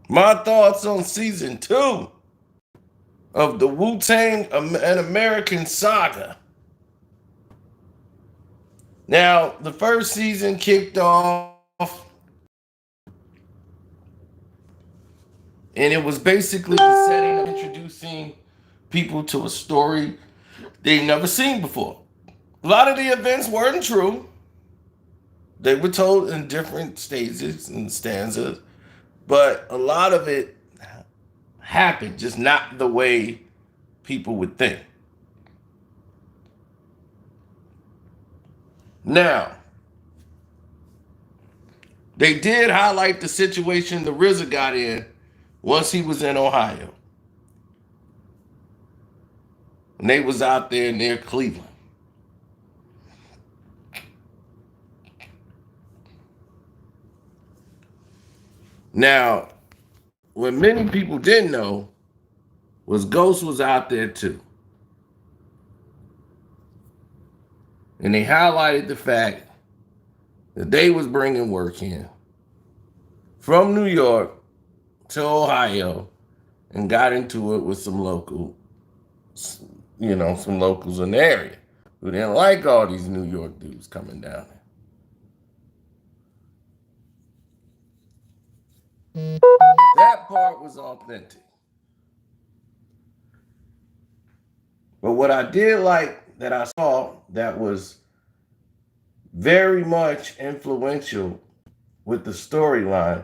My thoughts on season 2 of the Wu-Tang An American Saga. Now, the first season kicked off, and it was basically the setting of introducing people to a story they've never seen before. A lot of the events weren't true. They were told in different stages and stanzas, but a lot of it happened, just not the way people would think. Now, they did highlight the situation the RZA got in once he was in Ohio. And they was out there near Cleveland. Now, what many people didn't know was Ghost was out there too. And they highlighted the fact that they was bringing work in from New York to Ohio and got into it with some some locals in the area who didn't like all these New York dudes coming down there. That part was authentic. But what I did like that I saw that was very much influential with the storyline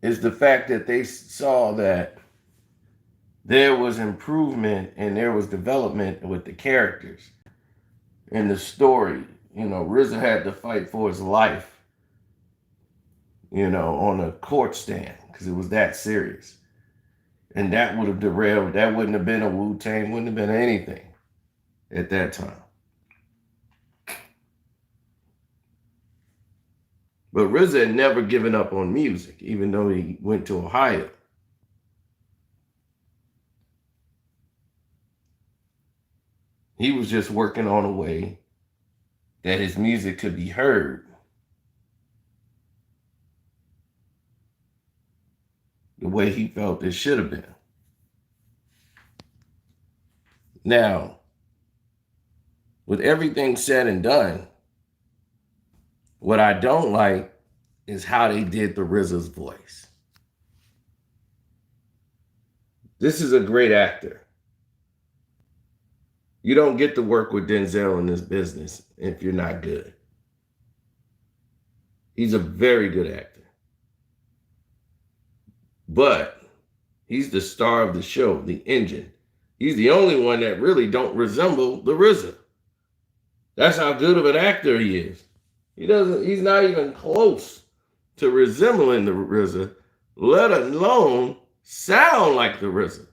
is the fact that they saw that there was improvement and there was development with the characters in the story. RZA had to fight for his life, on a court stand because it was that serious. And that would have derailed, that wouldn't have been a Wu-Tang, wouldn't have been anything at that time. But RZA had never given up on music, even though he went to Ohio. He was just working on a way that his music could be heard the way he felt it should have been. Now, with everything said and done, what I don't like is how they did the RZA's voice. This is a great actor. You don't get to work with Denzel in this business if you're not good. He's a very good actor. But he's the star of the show, the engine. He's the only one that really don't resemble the RZA. That's how good of an actor he is. He's not even close to resembling the RZA, let alone sound like the RZA.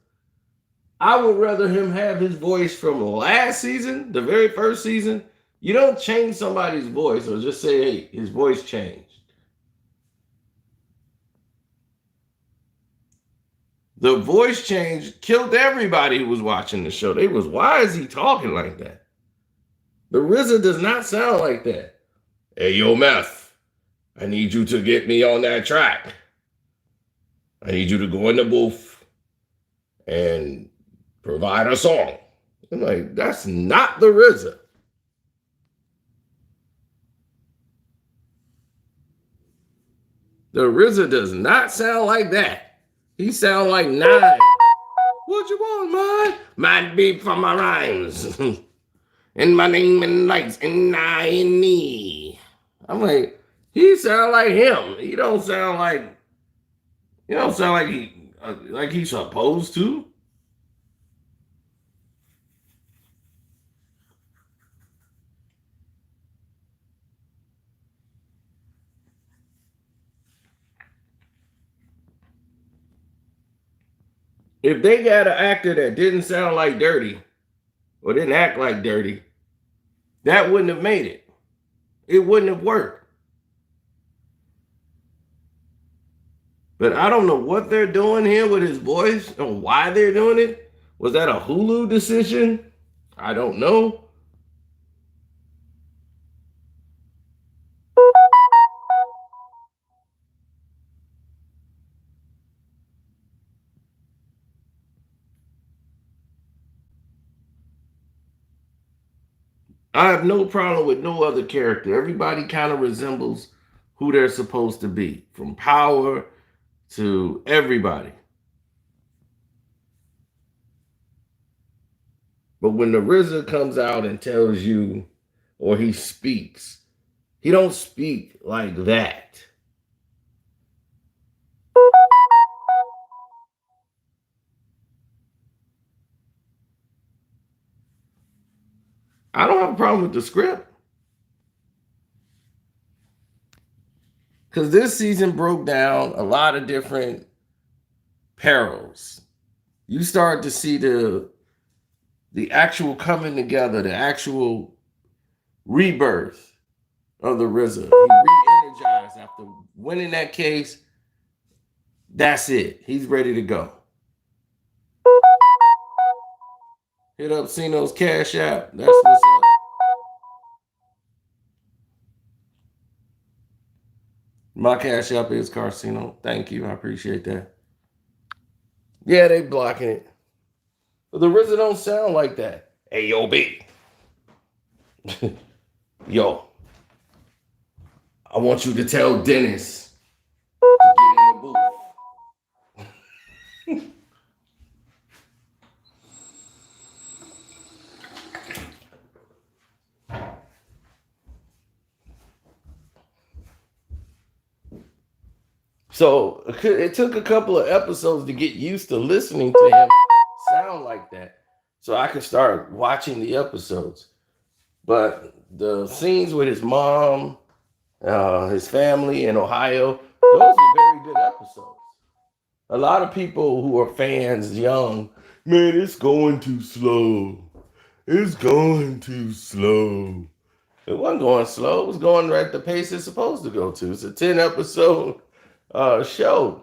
I would rather him have his voice from last season, the very first season. You don't change somebody's voice or just say, hey, his voice changed. The voice change killed everybody who was watching the show. They was, why is he talking like that? The RZA does not sound like that. Hey, yo, Meth, I need you to get me on that track. I need you to go in the booth and provide a song. I'm like, that's not the RZA. The RZA does not sound like that. He sound like Nine. What you want, man? Might be for my rhymes. And my name and lights and I. I'm like, he sound like him. He don't sound like like he's supposed to. If they got an actor that didn't sound like Dirty or didn't act like Dirty, that wouldn't have made it. It wouldn't have worked. But I don't know what they're doing here with his voice or why they're doing it. Was that a Hulu decision? I don't know. I have no problem with no other character. Everybody kind of resembles who they're supposed to be, from Power to everybody. But when the RZA comes out and tells you, or he speaks, he don't speak like that. I don't have a problem with the script because this season broke down a lot of different perils. You start to see the actual coming together, the actual rebirth of the RZA. He re-energized after winning that case. That's it. He's ready to go. Hit up Sino's Cash App. That's what's up. My Cash App is Carcino. Thank you. I appreciate that. Yeah, they blocking it. But the RZA don't sound like that. Hey, yo, B. Yo, I want you to tell Dennis to get in the booth. So it took a couple of episodes to get used to listening to him sound like that, so I could start watching the episodes. But the scenes with his mom, his family in Ohio, those are very good episodes. A lot of people who are fans, young, man, it's going too slow. It's going too slow. It wasn't going slow. It was going right at the pace it's supposed to go to. It's a 10 episode show.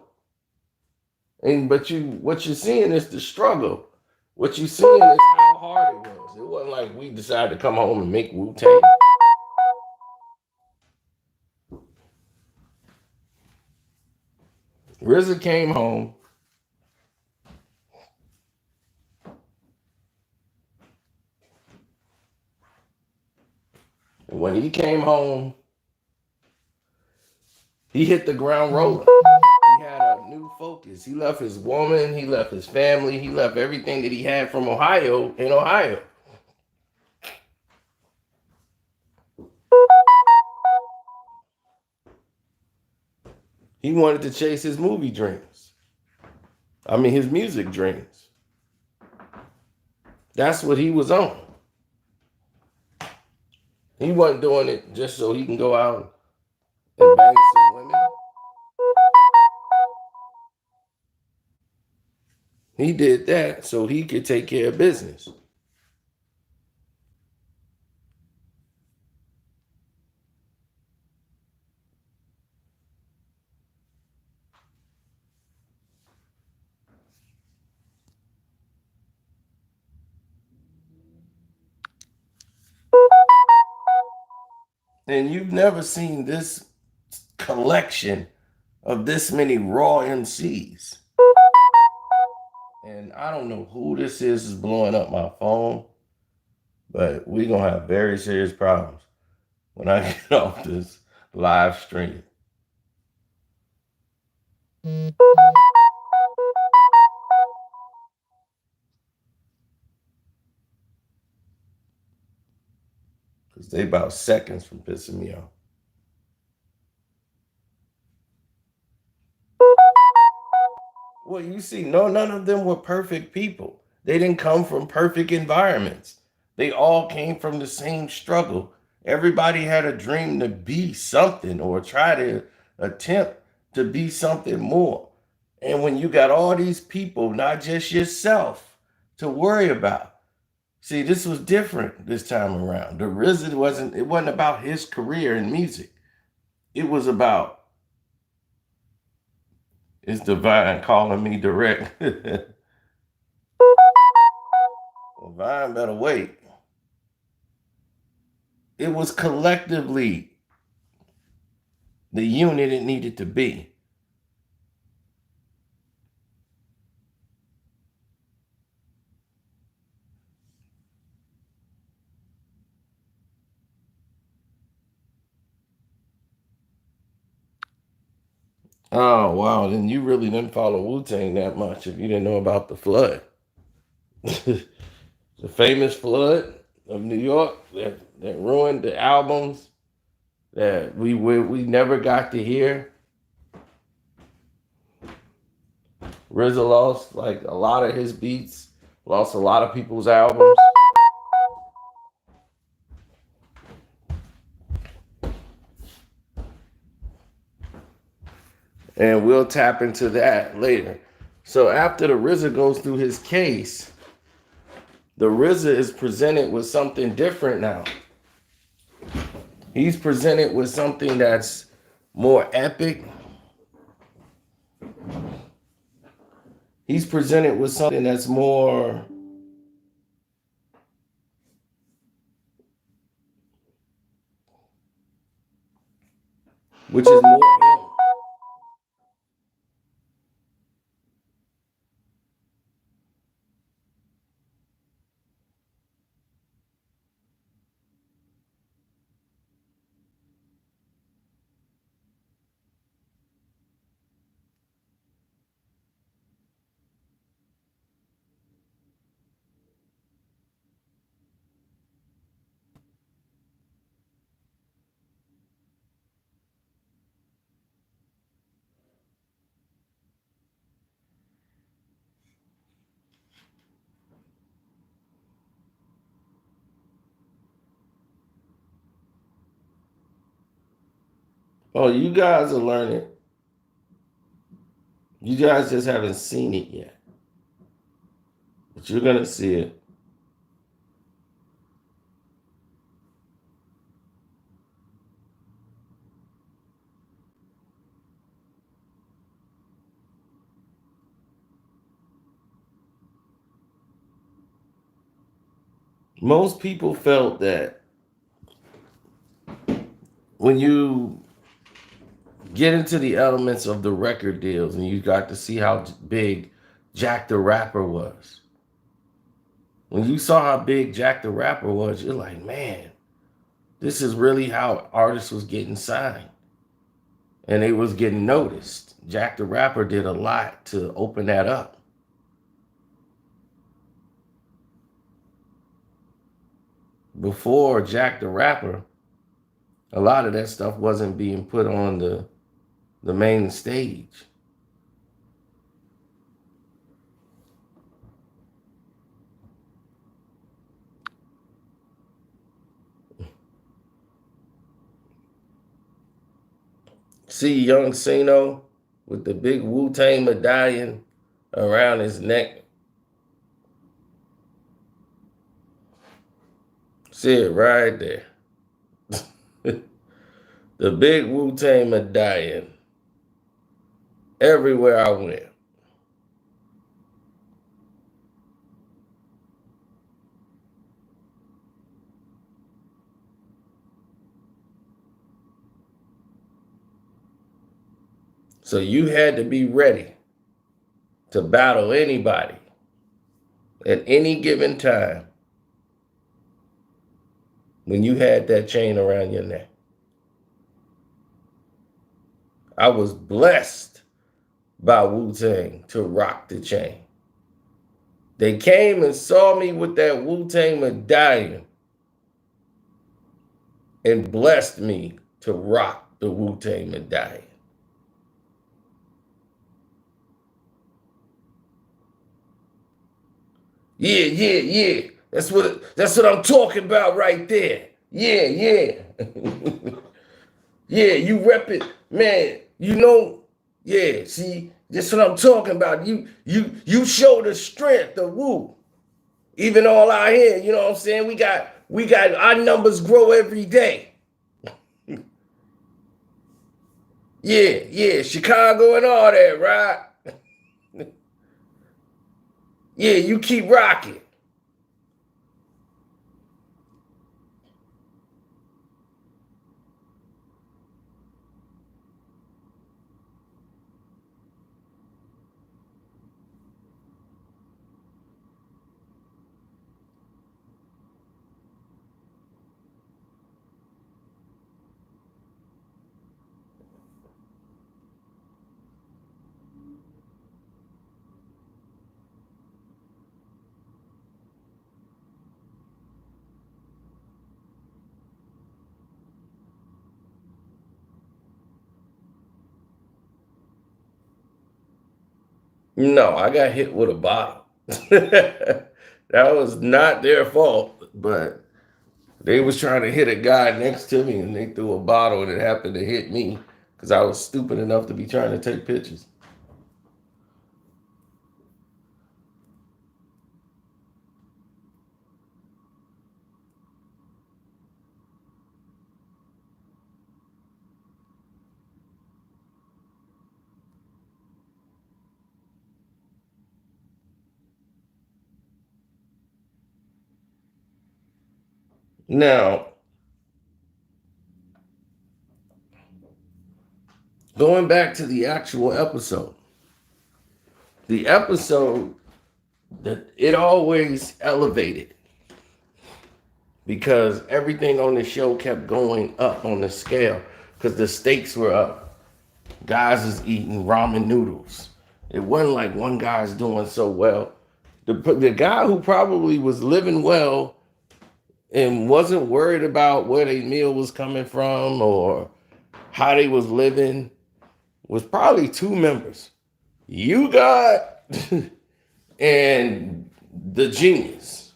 But what you're seeing is the struggle. What you're seeing is how hard it was. It wasn't like we decided to come home and make Wu-Tang. RZA came home. And when he came home, he hit the ground rolling. He had a new focus. He left his woman, he left his family, he left everything that he had from Ohio in Ohio. He wanted to chase his movie dreams. I mean, his music dreams. That's what he was on. He wasn't doing it just so he can go out and bang some women. He did that so he could take care of business. And you've never seen this collection of this many raw MCs. And I don't know who this is blowing up my phone, but we're going to have very serious problems when I get off this live stream. Because they about seconds from pissing me off. Well, you see, none of them were perfect people. They didn't come from perfect environments. They all came from the same struggle. Everybody had a dream to be something or try to attempt to be something more. And when you got all these people, not just yourself, to worry about. See, this was different this time around. The RZA wasn't about his career in music. It was about it's Divine calling me direct. Well, Vine better wait. It was collectively the unit it needed to be. Oh wow, then you really didn't follow Wu-Tang that much if you didn't know about the flood. The famous flood of New York that ruined the albums that we never got to hear. RZA lost like a lot of his beats, lost a lot of people's albums. And we'll tap into that later. So after the RZA goes through his case, the RZA is presented with something different now. He's presented with something that's more epic. He's presented with something that's more, which is more him. Oh, you guys are learning. You guys just haven't seen it yet, but you're gonna see it. Most people felt that when you get into the elements of the record deals and you got to see how big Jack the Rapper was. When you saw how big Jack the Rapper was, you're like, man, this is really how artists was getting signed. And they was getting noticed. Jack the Rapper did a lot to open that up. Before Jack the Rapper, a lot of that stuff wasn't being put on the main stage. See young Sino with the big Wu-Tang medallion around his neck. See it right there. The big Wu-Tang medallion everywhere I went. So you had to be ready to battle anybody at any given time when you had that chain around your neck. I was blessed by Wu-Tang to rock the chain. They came and saw me with that Wu-Tang medallion and blessed me to rock the Wu-Tang medallion. Yeah, yeah, yeah. That's what I'm talking about right there. Yeah, yeah. Yeah, you rep it, man. You know, yeah, see, that's what I'm talking about. You show the strength of Wu. Even all out here, you know what I'm saying? We got our numbers grow every day. Yeah, yeah, Chicago and all that, right? Yeah, you keep rocking. No, I got hit with a bottle. That was not their fault, but they was trying to hit a guy next to me and they threw a bottle and it happened to hit me because I was stupid enough to be trying to take pictures. Now, going back to the actual episode, the episode that it always elevated because everything on the show kept going up on the scale because the stakes were up. Guys is eating ramen noodles. It wasn't like one guy's doing so well. The guy who probably was living well and wasn't worried about where their meal was coming from or how they was living was probably two members. You got and the genius.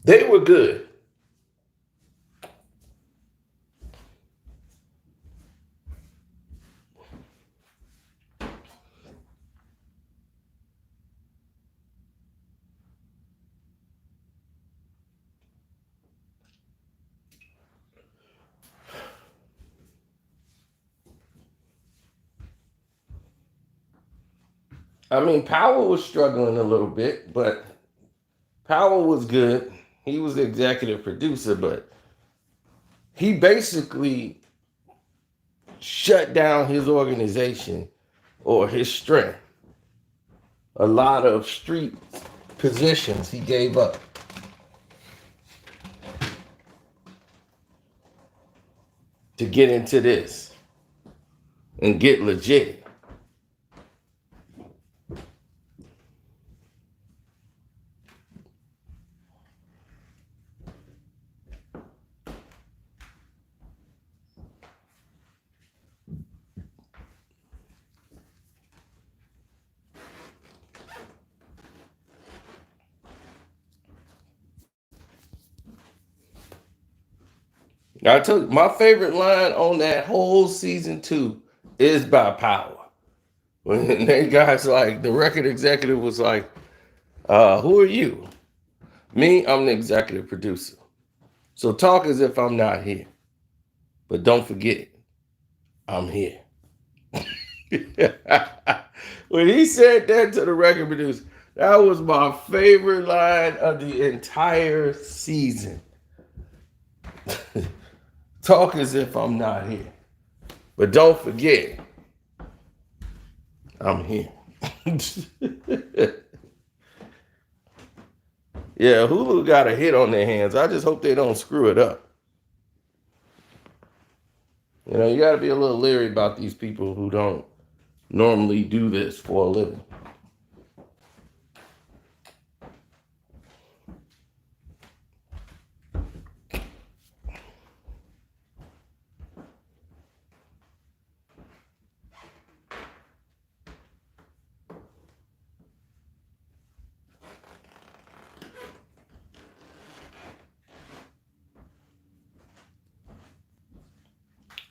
They were good. I mean, Powell was struggling a little bit, but Powell was good. He was the executive producer, but he basically shut down his organization or his strength. A lot of street positions he gave up. To get into this and get legit. I told you, my favorite line on that whole season 2 is by Power. When they guys like the record executive was like, who are you? Me, I'm the executive producer. So talk as if I'm not here. But don't forget, I'm here. When he said that to the record producer, that was my favorite line of the entire season. Talk as if I'm not here. But don't forget, I'm here. Yeah, Hulu got a hit on their hands. I just hope they don't screw it up. You know, you got to be a little leery about these people who don't normally do this for a living.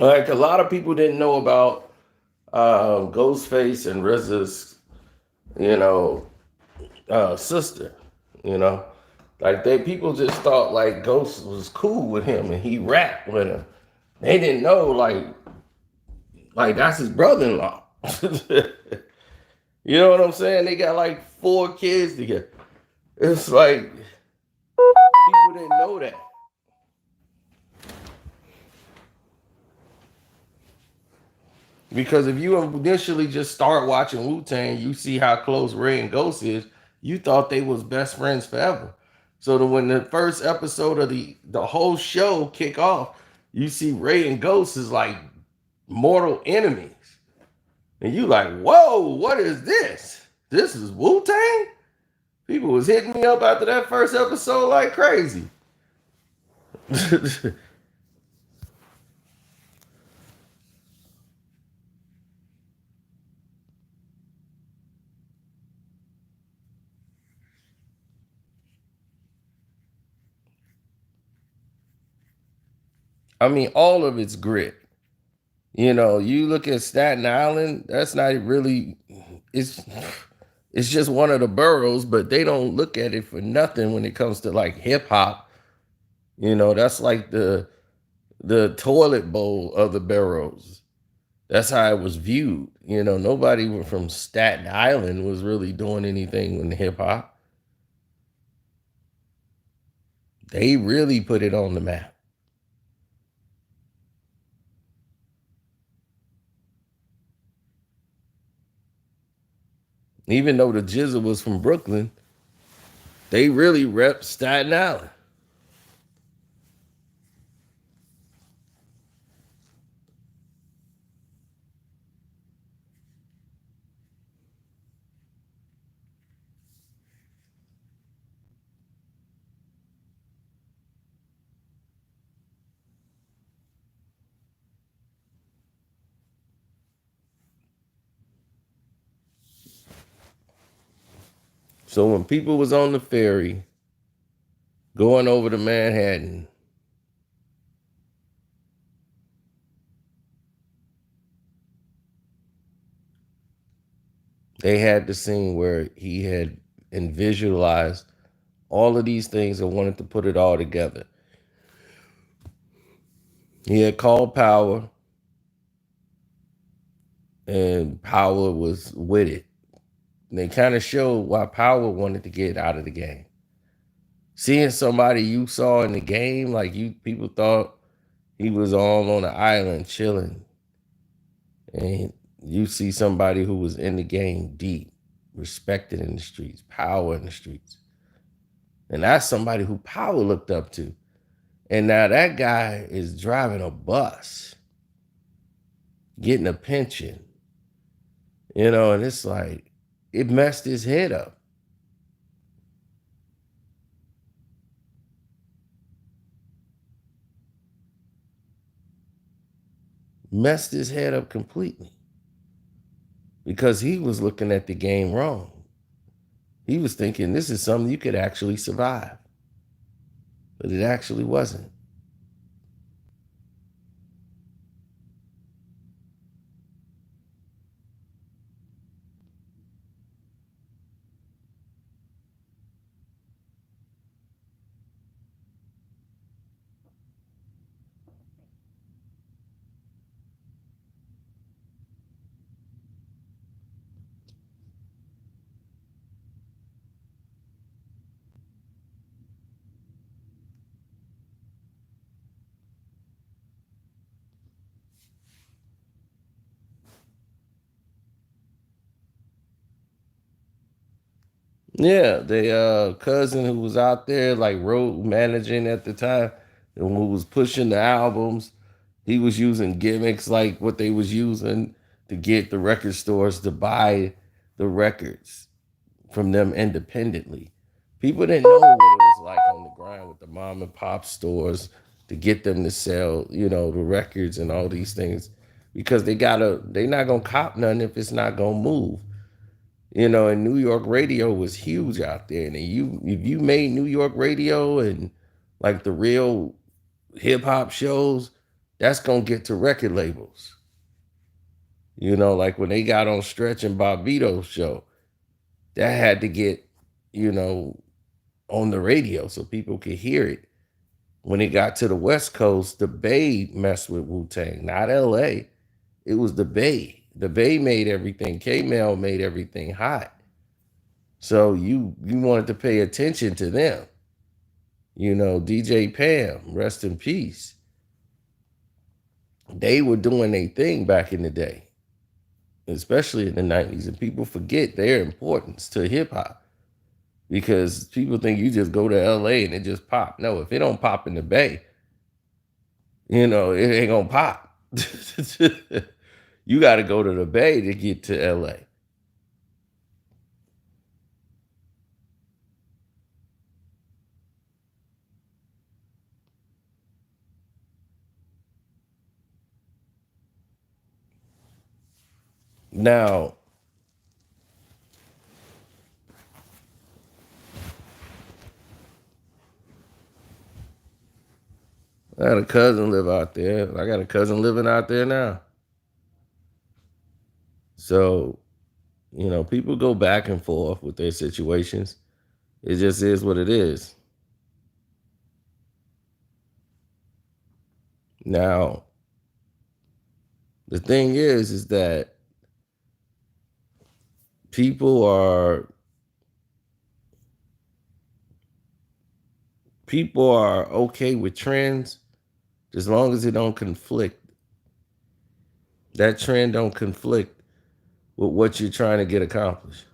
Like a lot of people didn't know about Ghostface and RZA's, you know, sister. You know, like they people just thought like Ghost was cool with him and he rapped with him. They didn't know like that's his brother-in-law. You know what I'm saying? They got like 4 kids together. It's like people didn't know that. Because if you initially just start watching Wu-Tang, you see how close Ray and Ghost is, you thought they was best friends forever. So that when the first episode of the whole show kick off, you see Ray and Ghost is like mortal enemies. And you like, whoa, what is this? This is Wu-Tang? People was hitting me up after that first episode like crazy. I mean, all of it's grit. You know, you look at Staten Island, that's not really it's it's just one of the boroughs, but they don't look at it for nothing when it comes to like hip hop. You know, that's like the toilet bowl of the boroughs. That's how it was viewed. You know, nobody from Staten Island was really doing anything with hip hop. They really put it on the map. Even though the Jizzle was from Brooklyn, they really rep Staten Island. So when people was on the ferry going over to Manhattan, they had the scene where he had and visualized all of these things and wanted to put it all together. He had called Power, and Power was with it. And they kind of showed why Power wanted to get out of the game. Seeing somebody you saw in the game, like you people thought he was all on the island chilling. And you see somebody who was in the game deep, respected in the streets, power in the streets. And that's somebody who Power looked up to. And now that guy is driving a bus, getting a pension, you know, and it's like, it messed his head up. Messed his head up completely because he was looking at the game wrong. He was thinking this is something you could actually survive, but it actually wasn't. Yeah, the cousin who was out there like road managing at the time and who was pushing the albums, he was using gimmicks like what they was using to get the record stores to buy the records from them independently. People didn't know what it was like on the grind with the mom and pop stores to get them to sell, you know, the records and all these things because they not gonna cop nothing if it's not gonna move. You know, and New York radio was huge out there. And if you made New York radio and like the real hip hop shows, that's gonna get to record labels. You know, like when they got on Stretch and Bobbito's show, that had to get, you know, on the radio so people could hear it. When it got to the West Coast, the Bay messed with Wu Tang, not LA. It was the Bay. The Bay made everything. K Mel made everything hot. So you wanted to pay attention to them. You know, DJ Pam, rest in peace. They were doing their thing back in the day, especially in the 90s. And people forget their importance to hip hop because people think you just go to LA and it just pop. No, if it don't pop in the Bay, you know, it ain't gonna pop. You got to go to the Bay to get to LA. Now, I had a cousin live out there. I got a cousin living out there now. So, people go back and forth with their situations. It just is what it is. Now, the thing is that people are people are okay with trends as long as it don't conflict. That trend don't conflict with what you're trying to get accomplished.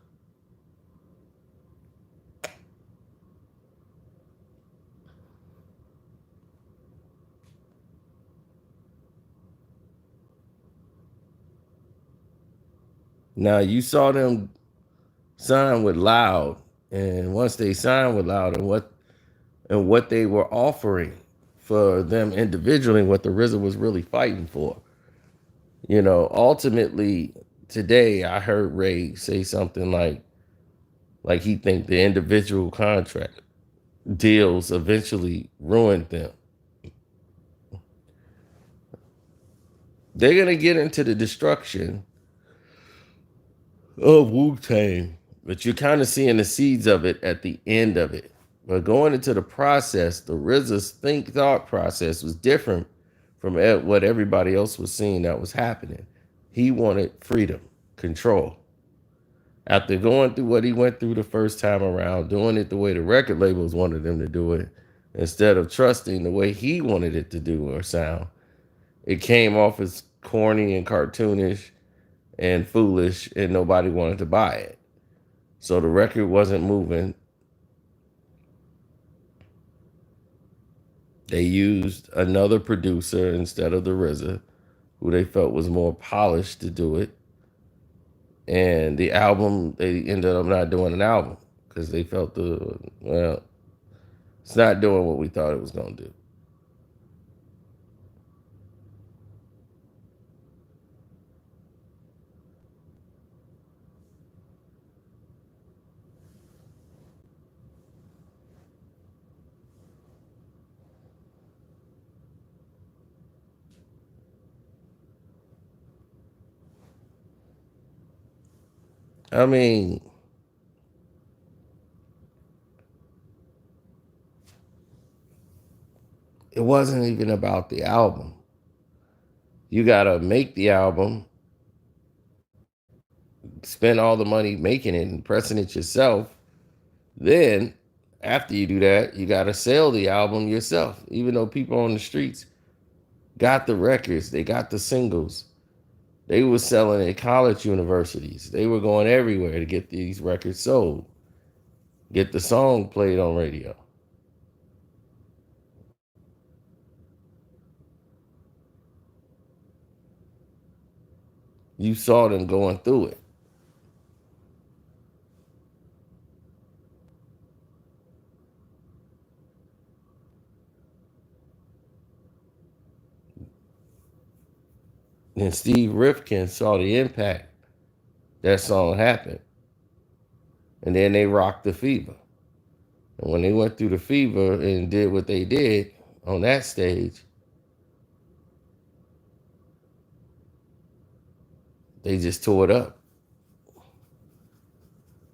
Now you saw them sign with Loud, and once they signed with Loud, and what they were offering for them individually, what the RZA was really fighting for. Ultimately today I heard Ray say something like he think the individual contract deals eventually ruined them. They're gonna get into the destruction of Wu-Tang, but you're kind of seeing the seeds of it at the end of it. But going into the process, the RZA's thought process was different from what everybody else was seeing that was happening. He wanted freedom, control. After going through what he went through the first time around, doing it the way the record labels wanted him to do it, instead of trusting the way he wanted it to do or sound, it came off as corny and cartoonish and foolish, and nobody wanted to buy it. So the record wasn't moving. They used another producer instead of the RZA, who they felt was more polished to do it. And the album, they ended up not doing an album because they felt it's not doing what we thought it was going to do. I mean, it wasn't even about the album. You got to make the album, spend all the money making it and pressing it yourself. Then, after you do that, you got to sell the album yourself. Even though people on the streets got the records, they got the singles, they were selling at college universities. They were going everywhere to get these records sold, get the song played on radio. You saw them going through it. And Steve Rifkin saw the impact that song happened. And then they rocked the Fever. And when they went through the Fever and did what they did on that stage, they just tore it up.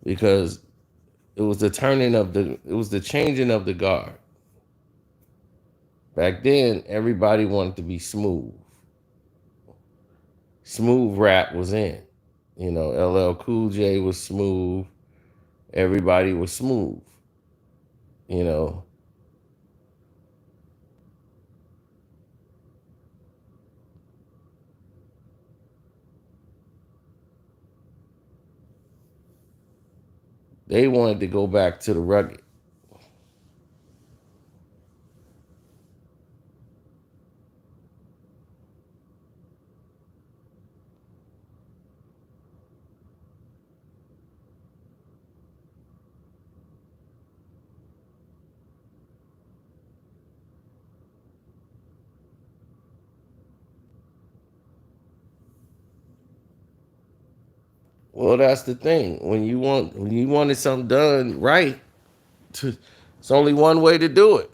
Because it was the changing of the guard. Back then, everybody wanted to be smooth. Smooth rap was in. LL Cool J was smooth. Everybody was smooth. You know, they wanted to go back to the rugged. Well, that's the thing. When you wanted something done right, it's only one way to do it.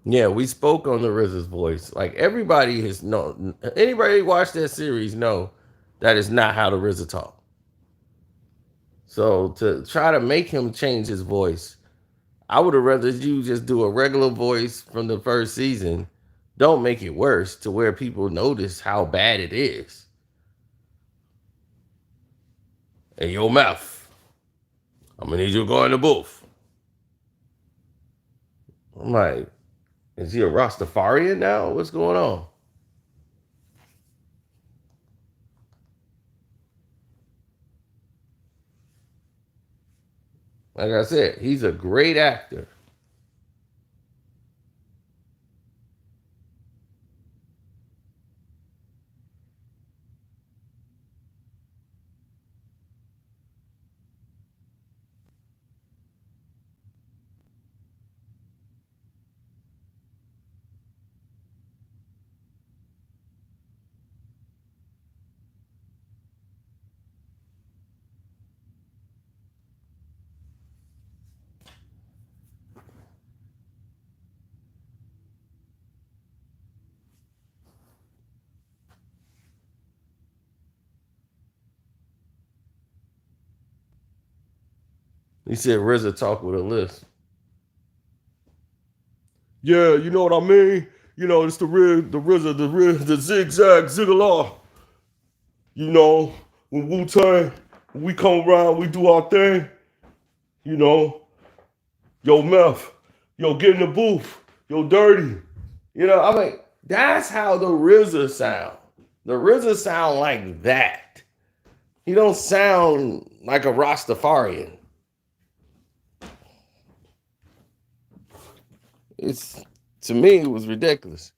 Yeah, we spoke on the RZA's voice. Like everybody has known. Anybody who watched that series know that is not how the RZA talk. So to try to make him change his voice, I would have rather you just do a regular voice from the first season. Don't make it worse to where people notice how bad it is. Hey, yo, mouth. I'm gonna need you to go in the booth. I'm like, is he a Rastafarian now? What's going on? Like I said, he's a great actor. He said RZA talk with a list. Yeah, you know what I mean? You know, it's the RZA, the zigzag, zigalaw. You know, when Wu-Tang, when we come around, we do our thing. You know, yo, meth, yo, get in the booth, yo, dirty. You know, I mean, that's how the RZA sound. The RZA sound like that. He don't sound like a Rastafarian. It's to me, it was ridiculous.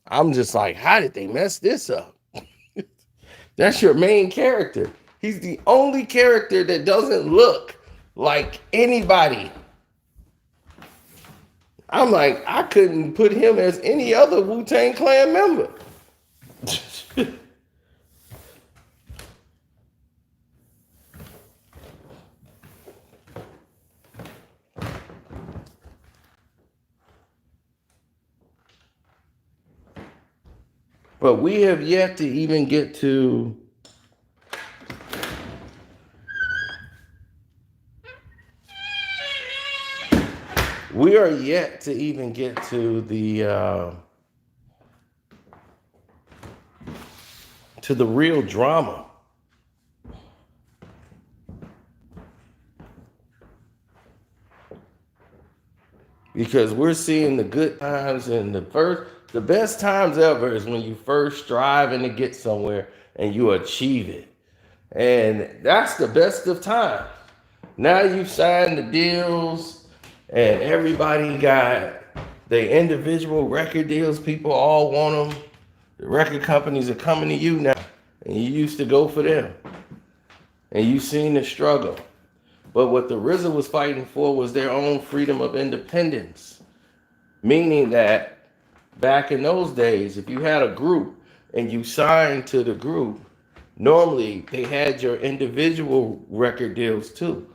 I'm just like, how did they mess this up? That's your main character. He's the only character that doesn't look like anybody. I'm like, I couldn't put him as any other Wu-Tang Clan member. But we have yet to even get to we are yet to even get to the real drama. Because we're seeing the good times and the best times ever is when you first striving to get somewhere and you achieve it. And that's the best of times. Now you've signed the deals and everybody got their individual record deals. People all want them. The record companies are coming to you now. And you used to go for them. And you've seen the struggle. But what the RZA was fighting for was their own freedom of independence. Meaning that back in those days, if you had a group and you signed to the group, normally they had your individual record deals too.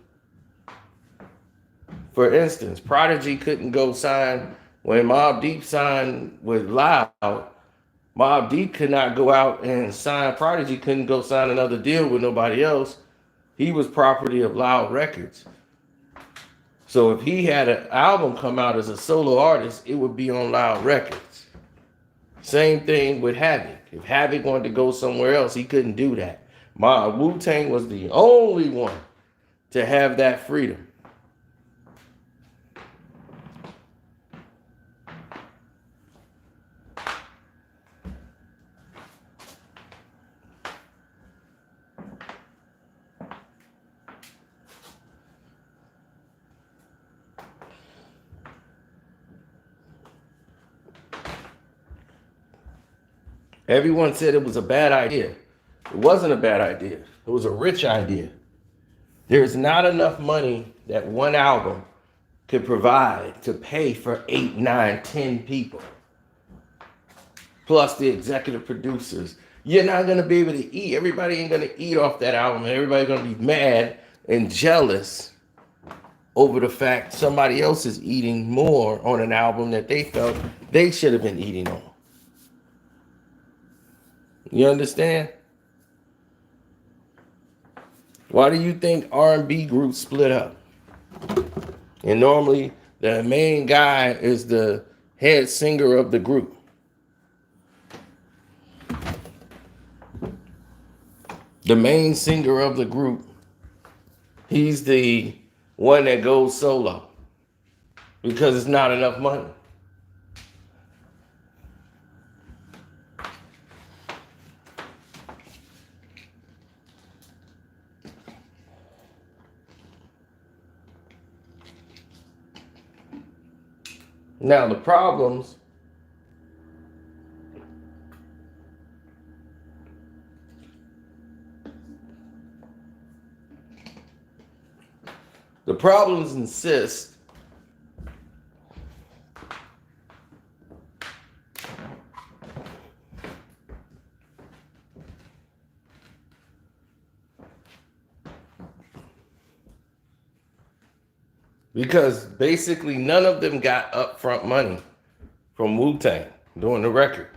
For instance, Prodigy couldn't go sign when Mobb Deep signed with Loud. Mobb Deep could not go out and sign. Prodigy couldn't go sign another deal with nobody else. He was property of Loud Records. So if he had an album come out as a solo artist, it would be on Loud Records. Same thing with Havoc. If Havoc wanted to go somewhere else, he couldn't do that. Wu-Tang was the only one to have that freedom. Everyone said it was a bad idea. It wasn't a bad idea. It was a rich idea. There's not enough money that one album could provide to pay for 8, 9, 10 people. Plus the executive producers. You're not going to be able to eat. Everybody ain't going to eat off that album. And everybody's going to be mad and jealous over the fact somebody else is eating more on an album that they felt they should have been eating on. You understand? Why do you think R&B groups split up? And normally the main guy is the head singer of the group. The main singer of the group, he's the one that goes solo because it's not enough money. Now the problems insist because basically none of them got upfront money from Wu-Tang doing the record.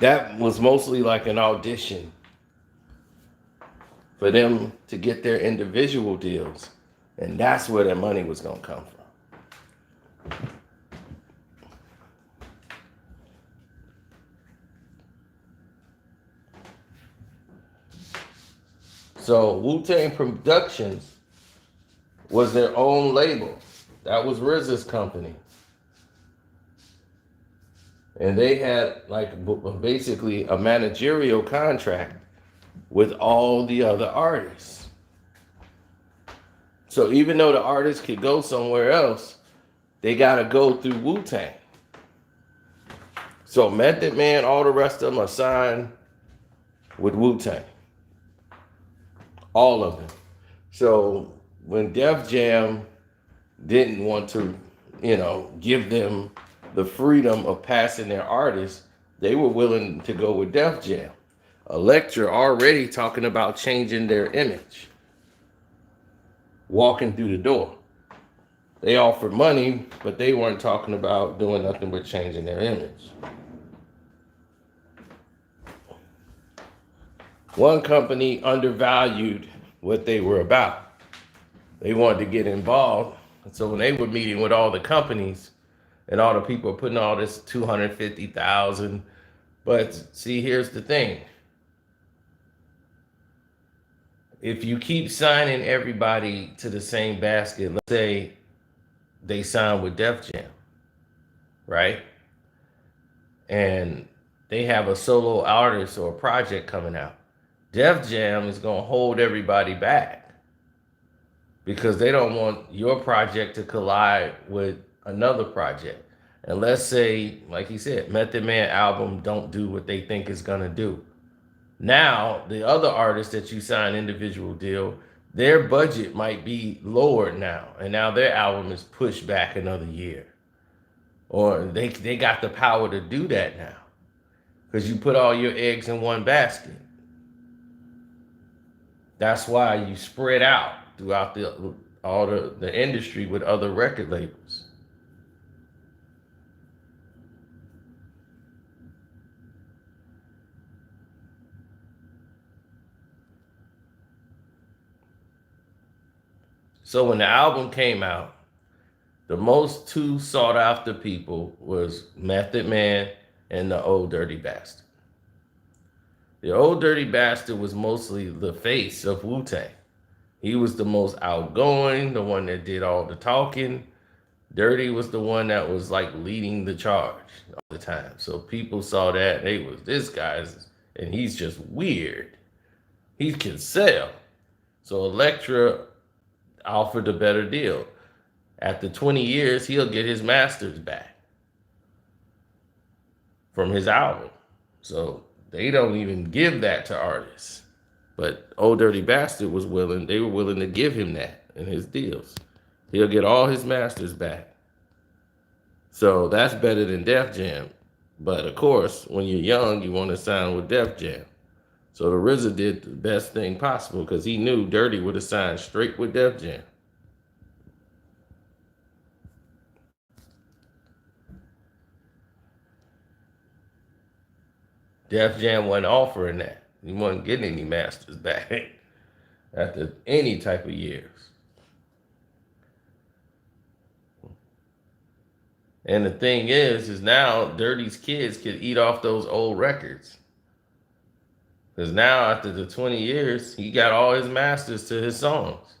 That was mostly like an audition for them to get their individual deals. And that's where their money was going to come from. So Wu-Tang Productions was their own label. That was RZA's company. And they had like basically a managerial contract with all the other artists. So even though the artists could go somewhere else, they got to go through Wu-Tang. So Method Man, all the rest of them are signed with Wu-Tang. All of them. So when Def Jam didn't want to, give them the freedom of passing their artists, they were willing to go with Def Jam. Elektra already talking about changing their image, walking through the door. They offered money, but they weren't talking about doing nothing but changing their image. One company undervalued what they were about. They wanted to get involved. And so when they were meeting with all the companies and all the people putting all this 250,000, but see, here's the thing. If you keep signing everybody to the same basket, let's say they sign with Def Jam, right? And they have a solo artist or a project coming out. Def Jam is going to hold everybody back because they don't want your project to collide with another project. And let's say, like he said, Method Man album don't do what they think it's going to do. Now, the other artists that you sign individual deal, their budget might be lowered now. And now their album is pushed back another year. Or they got the power to do that now. Because you put all your eggs in one basket. That's why you spread out throughout the industry with other record labels. So when the album came out, the most two sought after people was Method Man and the Old Dirty Bastard. The Old Dirty Bastard was mostly the face of Wu-Tang. He was the most outgoing, the one that did all the talking. Dirty was the one that was like leading the charge all the time. So people saw that they was this guy's, and he's just weird. He can sell. So Elektra offered a better deal. After 20 years, he'll get his masters back from his album. So they don't even give that to artists. But Old Dirty Bastard was willing, they were willing to give him that in his deals. He'll get all his masters back. So that's better than Def Jam. But of course, when you're young, you want to sign with Def Jam. So the RZA did the best thing possible because he knew Dirty would have signed straight with Def Jam. Def Jam wasn't offering that. He wasn't getting any masters back after any type of years. And the thing is now Dirty's kids could eat off those old records. Because now, after the 20 years, he got all his masters to his songs.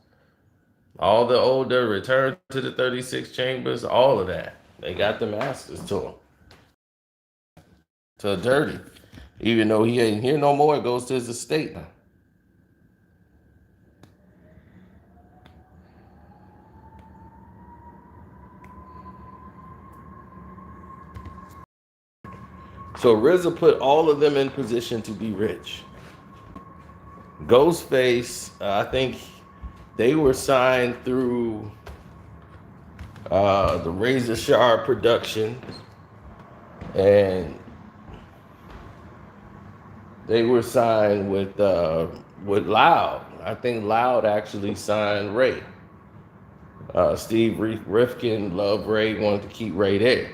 All the older Return to the 36 Chambers, all of that. They got the masters to him. To Dirty. Even though he ain't here no more, it goes to his estate now. So RZA put all of them in position to be rich. Ghostface, I think they were signed through the Razor Sharp production, and they were signed with Loud. I think Loud actually signed Ray. Steve Rifkin loved Ray, wanted to keep Ray there.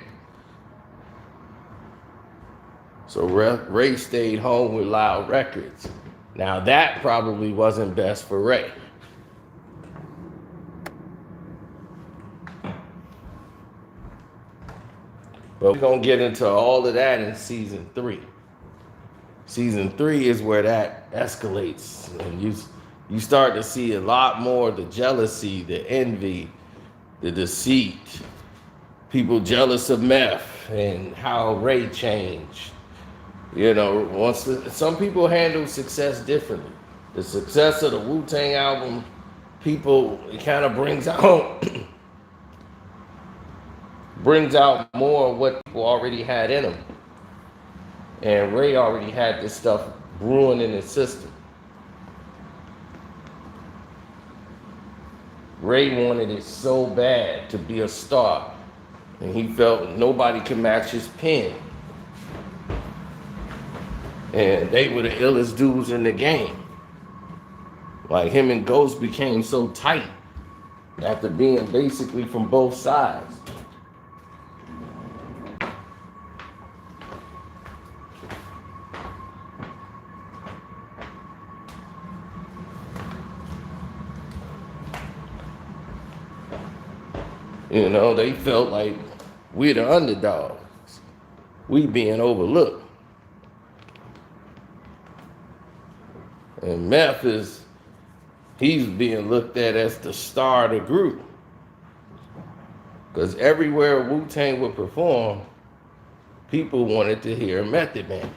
So Ray stayed home with Loud Records. Now that probably wasn't best for Ray. But we're going to get into all of that in season 3. Season 3 is where that escalates. And you start to see a lot more the jealousy, the envy, the deceit. People jealous of Meth and how Ray changed. You know, some people handle success differently. The success of the Wu-Tang album, it kind of brings out more of what people already had in them. And Ray already had this stuff brewing in his system. Ray wanted it so bad to be a star, and he felt nobody could match his pen. And they were the illest dudes in the game. Like him and Ghost became so tight after being basically from both sides. You know, they felt like we're the underdogs. We being overlooked. And Meth he's being looked at as the star of the group. Because everywhere Wu-Tang would perform, people wanted to hear Method Man.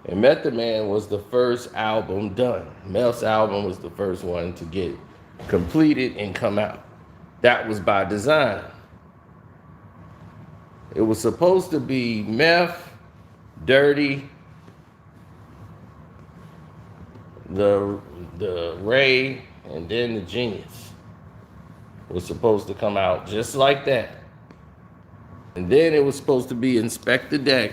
And Method Man was the first album done. Meth's album was the first one to get completed and come out. That was by design. It was supposed to be Meth, Dirty, the Ray, and then the Genius was supposed to come out just like that. And then it was supposed to be Inspector Deck,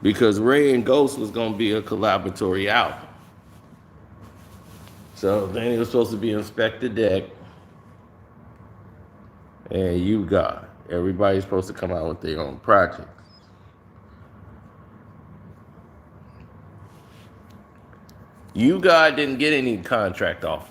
because Ray and Ghost was going to be a collaboratory album. So then it was supposed to be Inspector Deck and You God. Everybody's supposed to come out with their own project. You God didn't get any contract offers.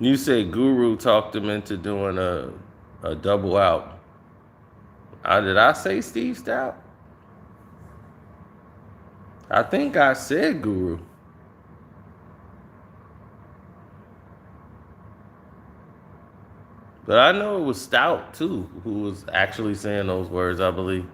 You say Guru talked him into doing a double out. Did I say Steve Stout? I think I said Guru. But I know it was Stout too, who was actually saying those words, I believe.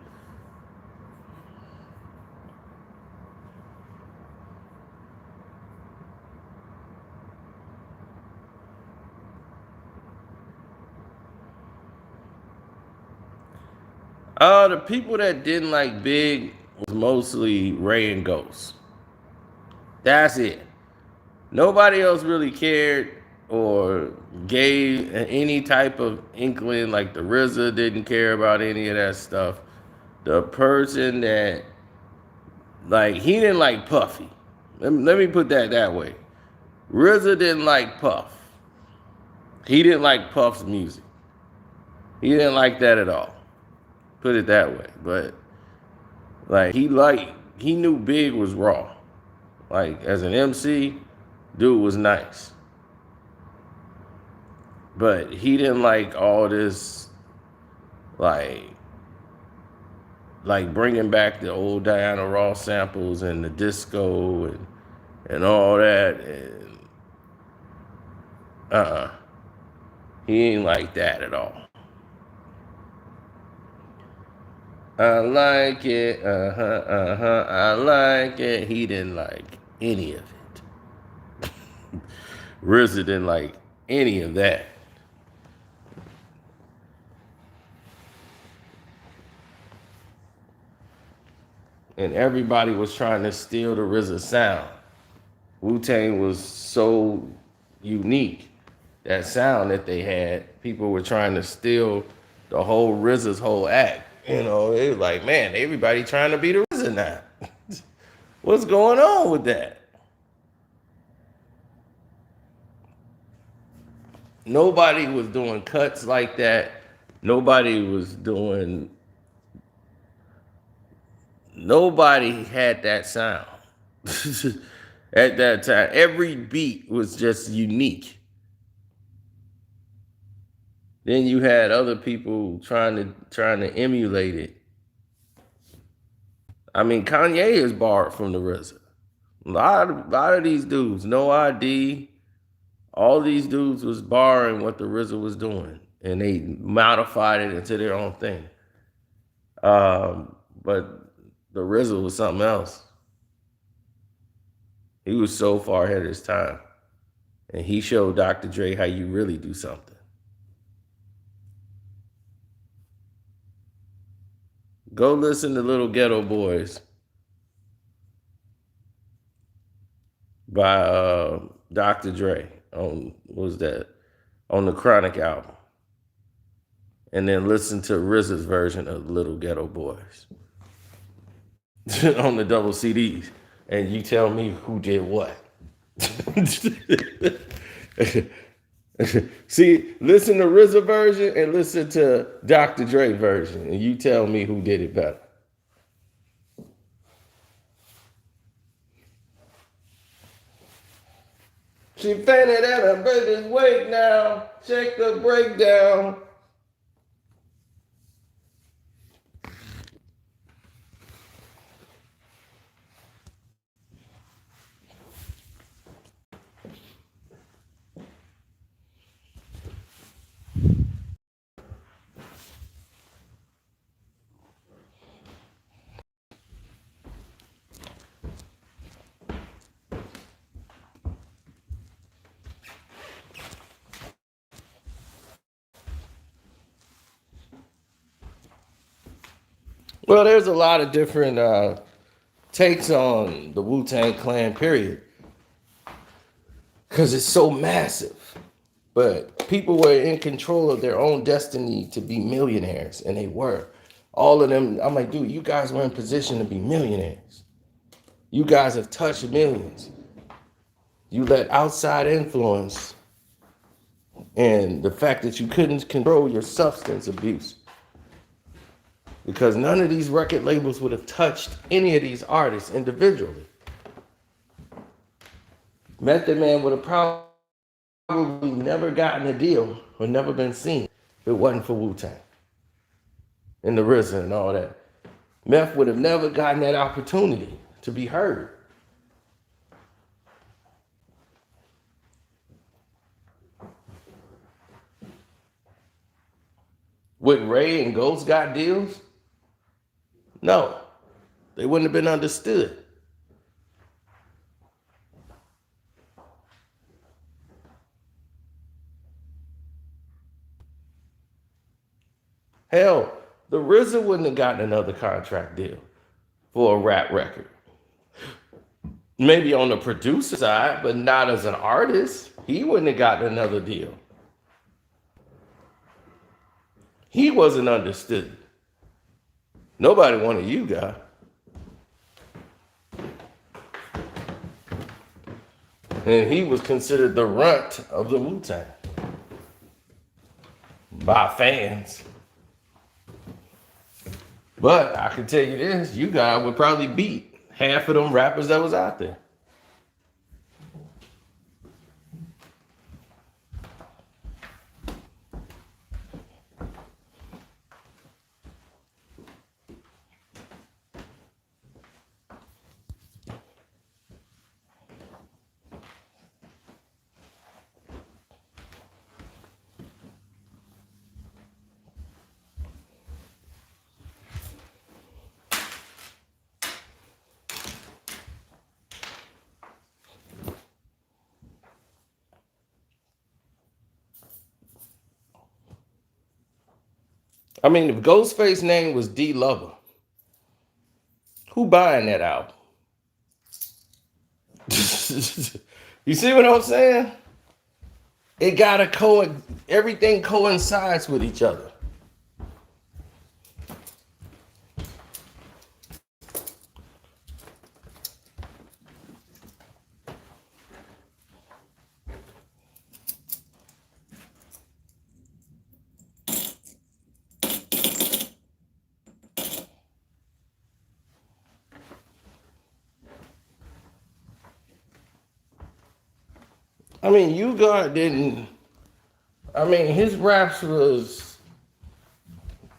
The people that didn't like Big was mostly Ray and Ghost. That's it. Nobody else really cared or gave any type of inkling. Like the RZA didn't care about any of that stuff. The person that, like, he didn't like Puffy. Let me put that way. RZA didn't like Puff. He didn't like Puff's music. He didn't like that at all. Put it that way. But like he knew Big was raw. Like as an MC, dude was nice. But he didn't like all this like bringing back the old Diana Ross samples and the disco and all that, and he ain't like that at all. I like it, I like it. He didn't like any of it. RZA didn't like any of that. And everybody was trying to steal the RZA sound. Wu-Tang was so unique. That sound that they had, people were trying to steal the whole RZA's whole act. You know, it was like, man, everybody trying to be the RZA now. What's going on with that? Nobody was doing cuts like that. Nobody had that sound. At that time, every beat was just unique. Then you had other people trying to emulate it. I mean, Kanye is borrowed from the RZA. A lot of these dudes, No ID, all these dudes was borrowing what the RZA was doing, and they modified it into their own thing. But the RZA was something else. He was so far ahead of his time, and he showed Dr. Dre how you really do something. Go listen to Little Ghetto Boys by Dr. Dre on what was that? On the Chronic album. And then listen to RZA's version of Little Ghetto Boys on the double CDs. And you tell me who did what. See, listen to RZA version and listen to Dr. Dre version, and you tell me who did it better. She fainted at her baby's wake now. Check the breakdown. Well, there's a lot of different takes on the Wu-Tang Clan period because it's so massive. But people were in control of their own destiny to be millionaires, and they were. All of them, I'm like, dude, you guys were in position to be millionaires. You guys have touched millions. You let outside influence and the fact that you couldn't control your substance abuse. Because none of these record labels would have touched any of these artists individually. Method Man would have probably never gotten a deal or never been seen if it wasn't for Wu-Tang and the RZA and all that. Meth would have never gotten that opportunity to be heard. Would Ray and Ghost got deals? No, they wouldn't have been understood. Hell, the RZA wouldn't have gotten another contract deal for a rap record. Maybe on the producer side, but not as an artist. He wouldn't have gotten another deal. He wasn't understood. Nobody wanted you guys. And he was considered the runt of the Wu-Tang by fans. But I can tell you this, you guys would probably beat half of them rappers that was out there. I mean, if Ghostface's name was D Lover, who buying that album? You see what I'm saying? It gotta everything coincides with each other. I mean, U-God didn't. I mean, his raps was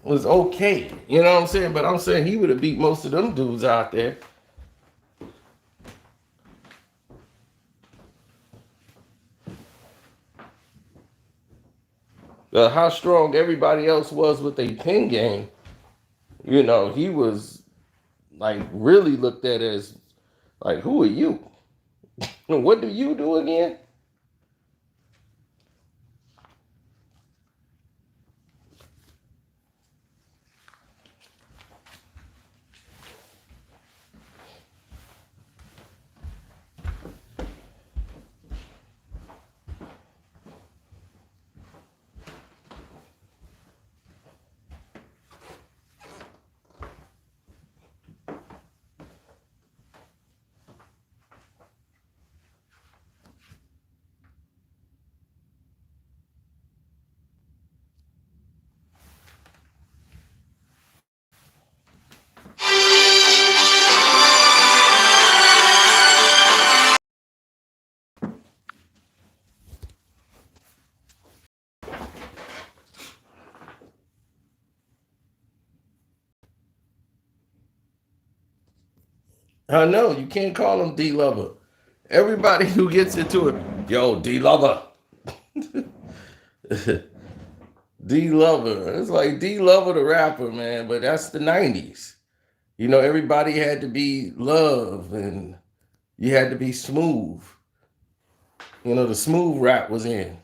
okay. You know what I'm saying? But I'm saying he would have beat most of them dudes out there. How strong everybody else was with a pen game, you know, he was like really looked at as like, who are you? What do you do again? I know you can't call him D Lover. Everybody who gets into it, yo, D Lover. D Lover. It's like D Lover the rapper, man, but that's the 90s. You know, everybody had to be love and you had to be smooth. You know, the smooth rap was in.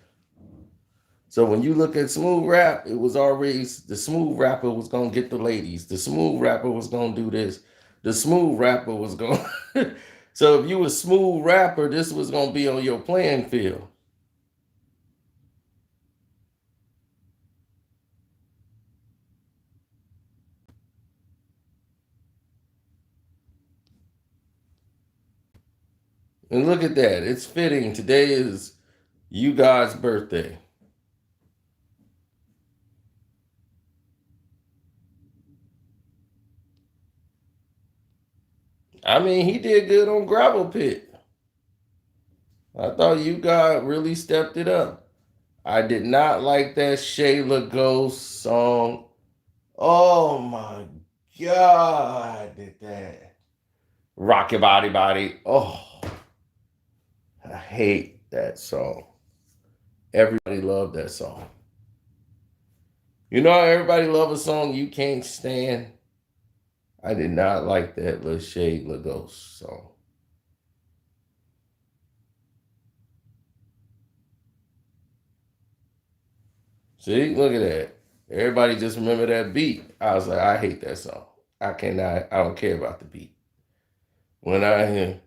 So when you look at smooth rap, it was always the smooth rapper was gonna get the ladies. The smooth rapper was gonna do this. The smooth rapper was gonna. So if you was smooth rapper, this was gonna be on your playing field. And look at that. It's fitting. Today is you God's birthday. I mean, he did good on Gravel Pit. I thought you God really stepped it up. I did not like that Shayla Ghost song. Oh my God, did that. Rock Your Body Body. Oh, I hate that song. Everybody loved that song. You know how everybody love a song you can't stand? I did not like that Lachey Lagos song. See, look at that. Everybody just remember that beat. I was like, I hate that song. I don't care about the beat. When I hear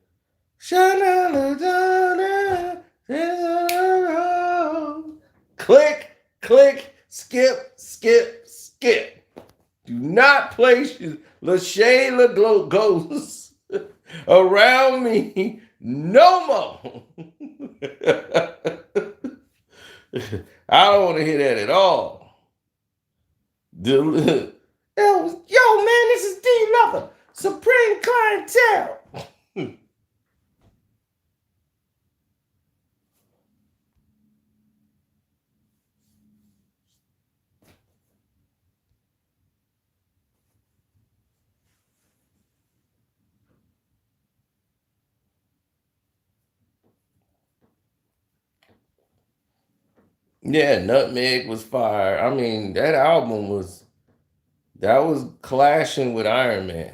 click, click, skip, skip, skip. Do not place Lachey Lagos around me no more. I don't want to hear that at all. Yo, man, this is Djvlad, Supreme Clientele. Yeah, Nutmeg was fire. I mean, that was clashing with Iron Man.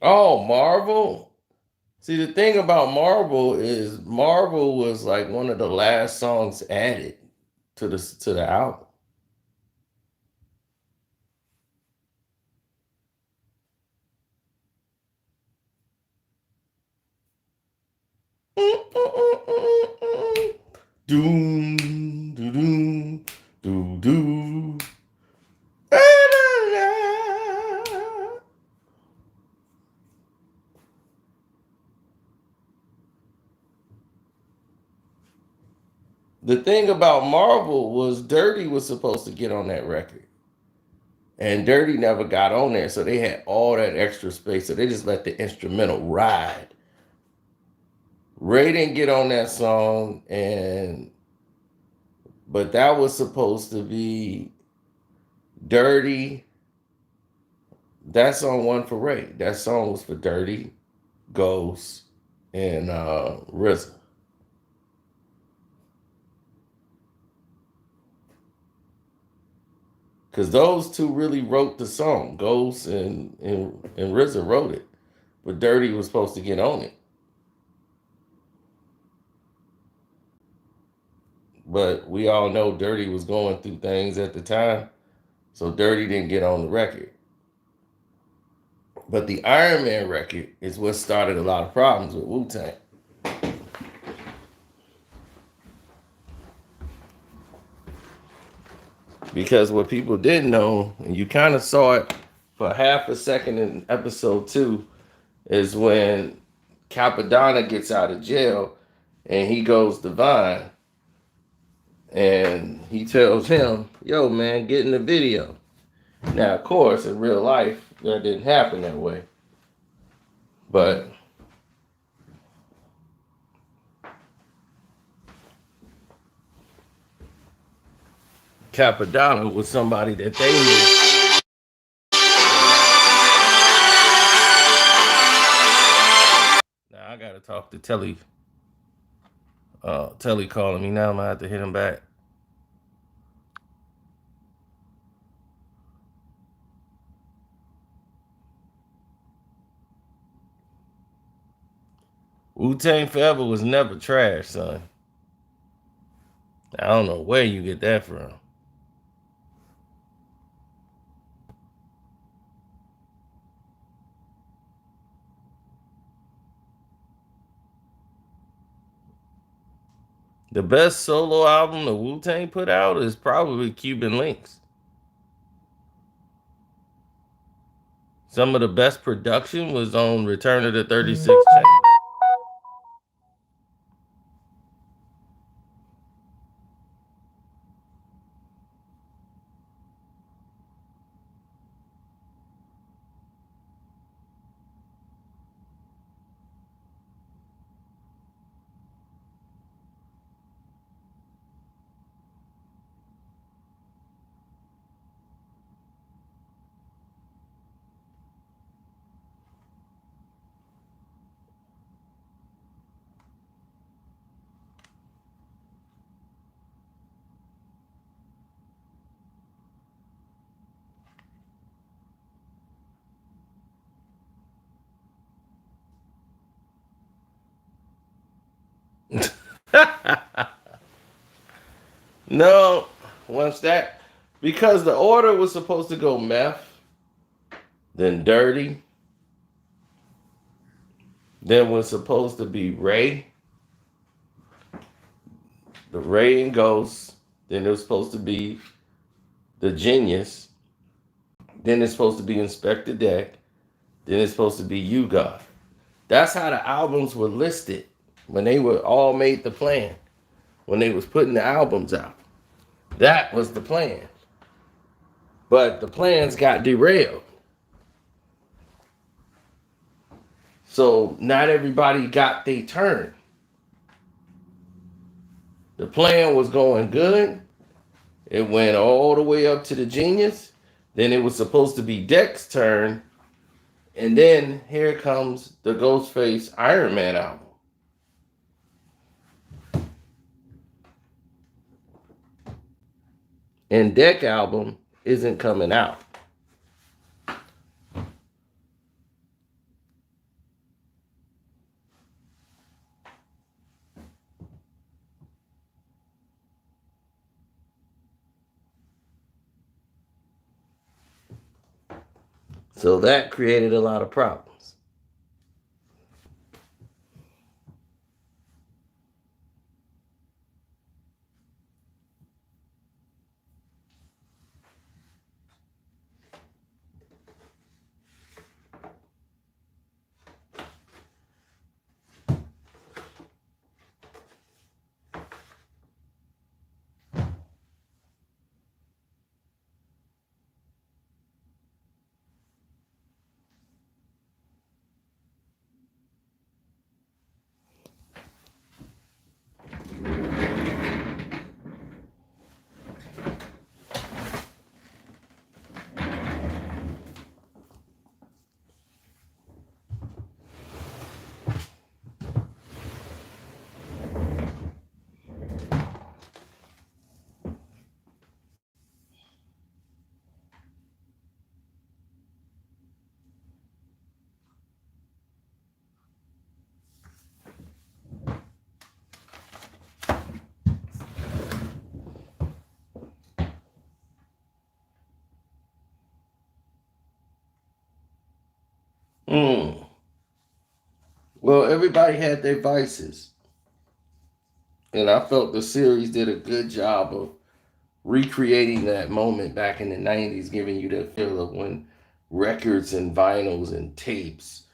Oh, Marvel. See, the thing about Marvel is Marvel was like one of the last songs added to the album. Doom, doo, doom, doo, doo. The thing about Marvel was Dirty was supposed to get on that record. And Dirty never got on there, so they had all that extra space. So they just let the instrumental ride. Ray didn't get on that song, but that was supposed to be Dirty. That song won for Ray. That song was for Dirty, Ghost, and RZA. Because those two really wrote the song. Ghost and RZA wrote it. But Dirty was supposed to get on it. But we all know Dirty was going through things at the time. So Dirty didn't get on the record. But the Iron Man record is what started a lot of problems with Wu-Tang. Because what people didn't know, and you kind of saw it for half a second in episode 2, is when Capadonna gets out of jail and he goes to Vine and he tells him, yo, man, get in the video. Now, of course, in real life, that didn't happen that way. But Capadonna was somebody that they knew. Now, I got to talk to Telly. Telly calling me now. I'm going to have to hit him back. Wu-Tang Forever was never trash, son. I don't know where you get that from. The best solo album the Wu-Tang put out is probably Cuban Links. Some of the best production was on Return of the 36 Chambers. No, once that, because the order was supposed to go meth, then dirty, then was supposed to be Ray, the Ray and Ghost, then it was supposed to be the Genius, then it's supposed to be Inspector Deck, then it's supposed to be You God. That's how the albums were listed when they were all made the plan, when they was putting the albums out. That was the plan. But the plans got derailed. So not everybody got their turn. The plan was going good. It went all the way up to the Genius. Then it was supposed to be Deck's turn. And then here comes the Ghostface Iron Man album. And Deck album isn't coming out. So that created a lot of problems. Mm. Well, everybody had their vices. And I felt the series did a good job of recreating that moment back in the 90s, giving you the feel of when records and vinyls and tapes,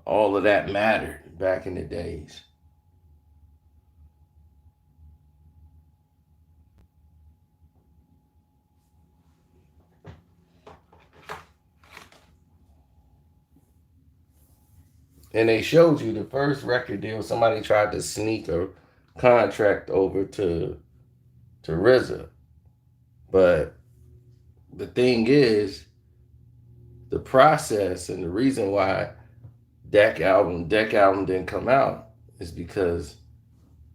all of that mattered back in the days. And they showed you the first record deal, somebody tried to sneak a contract over to RZA. But the thing is, the process and the reason why Deck album didn't come out is because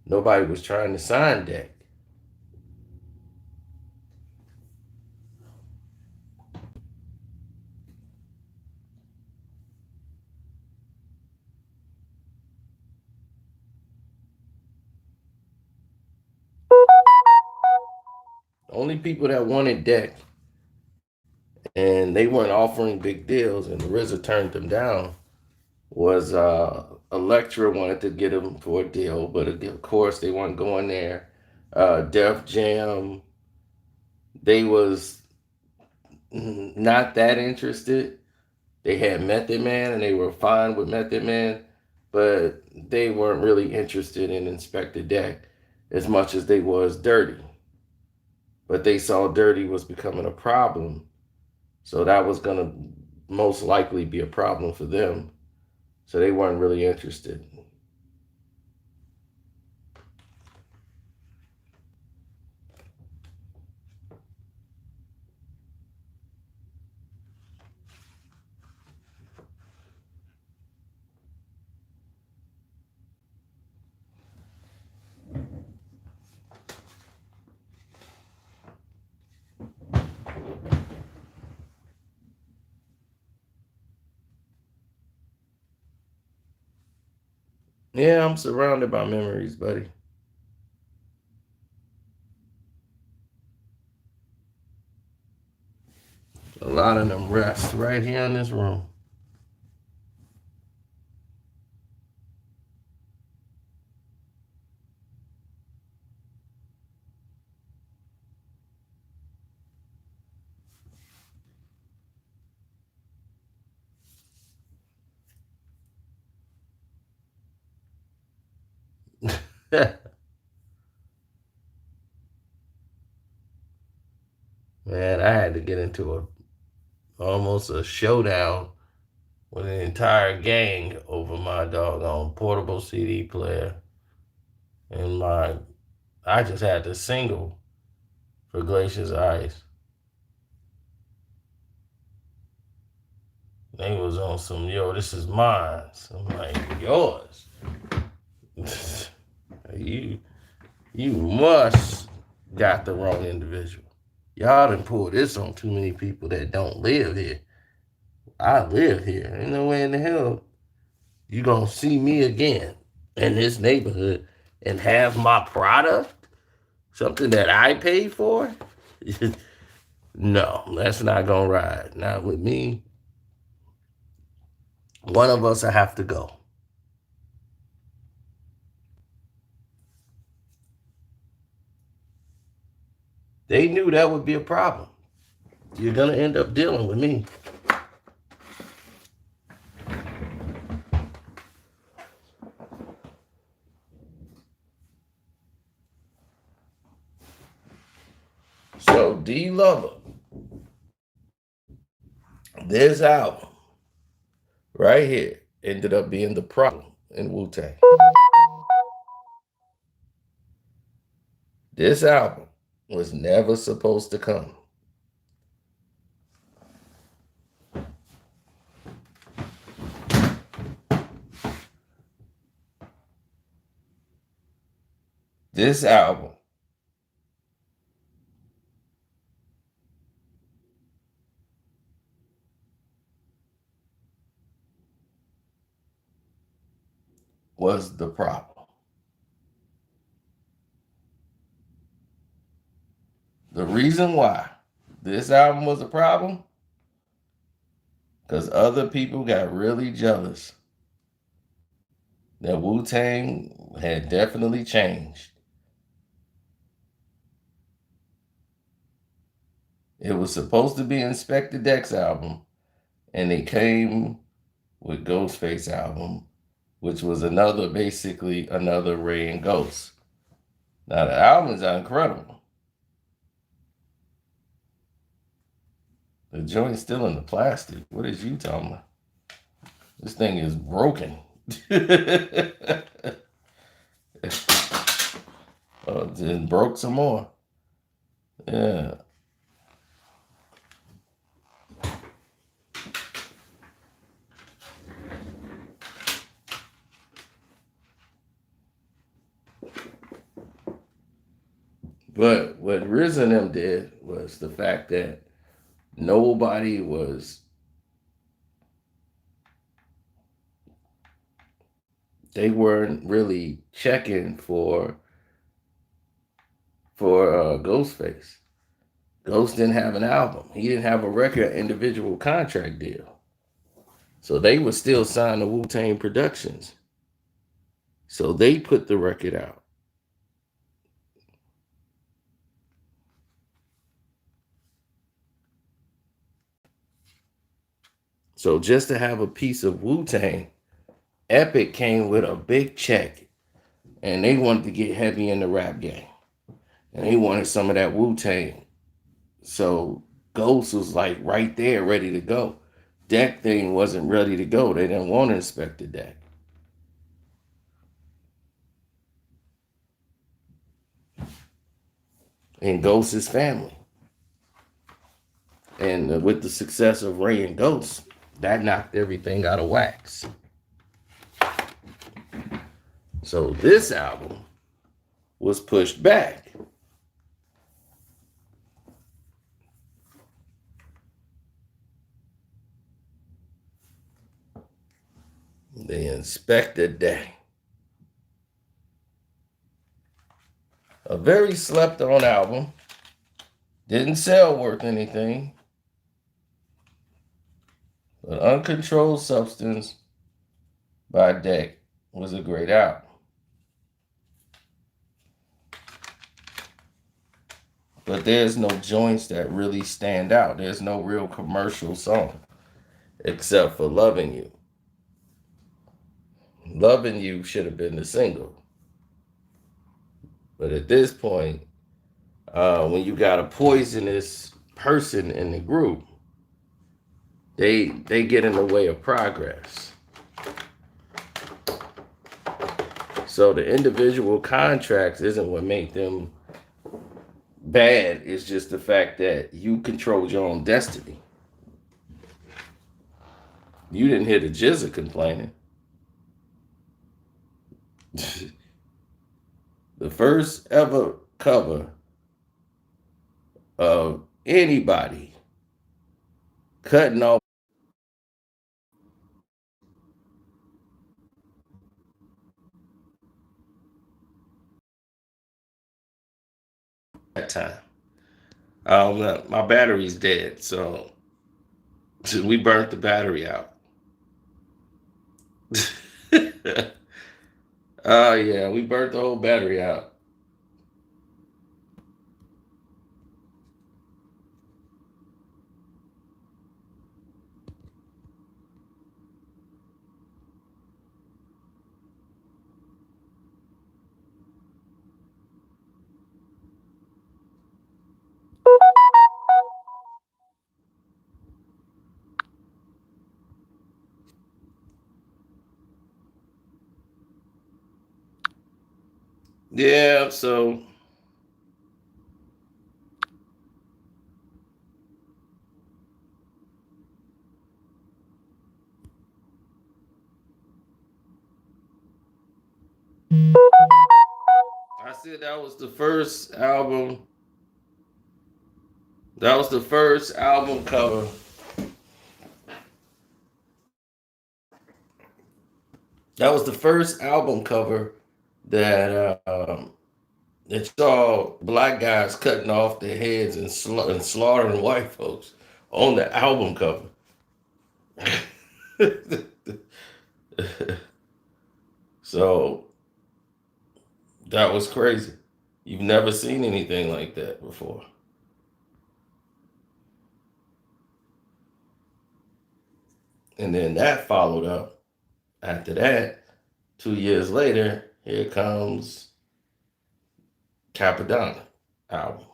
nobody was trying to sign Deck. Only people that wanted Deck and they weren't offering big deals and RZA turned them down was Elektra wanted to get him for a deal, but of course they weren't going there. Def Jam, they was not that interested. They had Method Man and they were fine with Method Man, but they weren't really interested in Inspector Deck as much as they was Dirty. But they saw Dirty was becoming a problem, so that was gonna most likely be a problem for them. So they weren't really interested. Yeah, I'm surrounded by memories, buddy. A lot of them rest right here in this room. Man, I had to get into almost a showdown with an entire gang over my doggone portable CD player and I just had the single for Glacier's Ice. They was on some, yo, this is mine. So I'm like, yours. you must got the wrong individual. Y'all done pulled this on too many people that don't live here. I live here. Ain't no way in the hell you gonna see me again in this neighborhood and have my product, something that I paid for. No, that's not gonna ride. Not with me. One of us will have to go. They knew that would be a problem. You're gonna end up dealing with me. So Djvlad, this album right here ended up being the problem in Wu-Tang. This album was never supposed to come. This album was the problem. The reason why this album was a problem, because other people got really jealous that Wu-Tang had definitely changed. It was supposed to be Inspector Deck's album, and they came with Ghostface album, which was basically another Ray and Ghost. Now the albums are incredible. The joint's still in the plastic. What is you talking about? This thing is broken. Oh, then broke some more. Yeah. But what Riz and them did was the fact that nobody was, they weren't really checking for Ghostface. Ghost didn't have an album. He didn't have a record individual contract deal. So they were still signed to Wu-Tang Productions. So they put the record out. So just to have a piece of Wu-Tang, Epic came with a big check. And they wanted to get heavy in the rap game. And they wanted some of that Wu-Tang. So Ghost was like right there, ready to go. Deck thing wasn't ready to go. They didn't want to inspect the deck. And Ghost's family. And with the success of Ray and Ghost, that knocked everything out of wax. So this album was pushed back. They inspected that. A very slept on album. Didn't sell worth anything. An Uncontrolled Substance by Deck was a great album. But there's no joints that really stand out. There's no real commercial song except for Loving You. Loving You should have been the single. But at this point, when you got a poisonous person in the group, they get in the way of progress. So the individual contracts isn't what make them bad. It's just the fact that you controlled your own destiny. You didn't hear the Jizza complaining. The first ever cover of anybody cutting off that time. My battery's dead, so we burnt the battery out. Oh yeah, we burnt the whole battery out. Yeah, so I said that was the first album. That was the first album cover. That was the first album cover that that saw black guys cutting off their heads and slaughtering white folks on the album cover. So that was crazy. You've never seen anything like that before. And then that followed up. After that, 2 years later, here comes Capadonna album.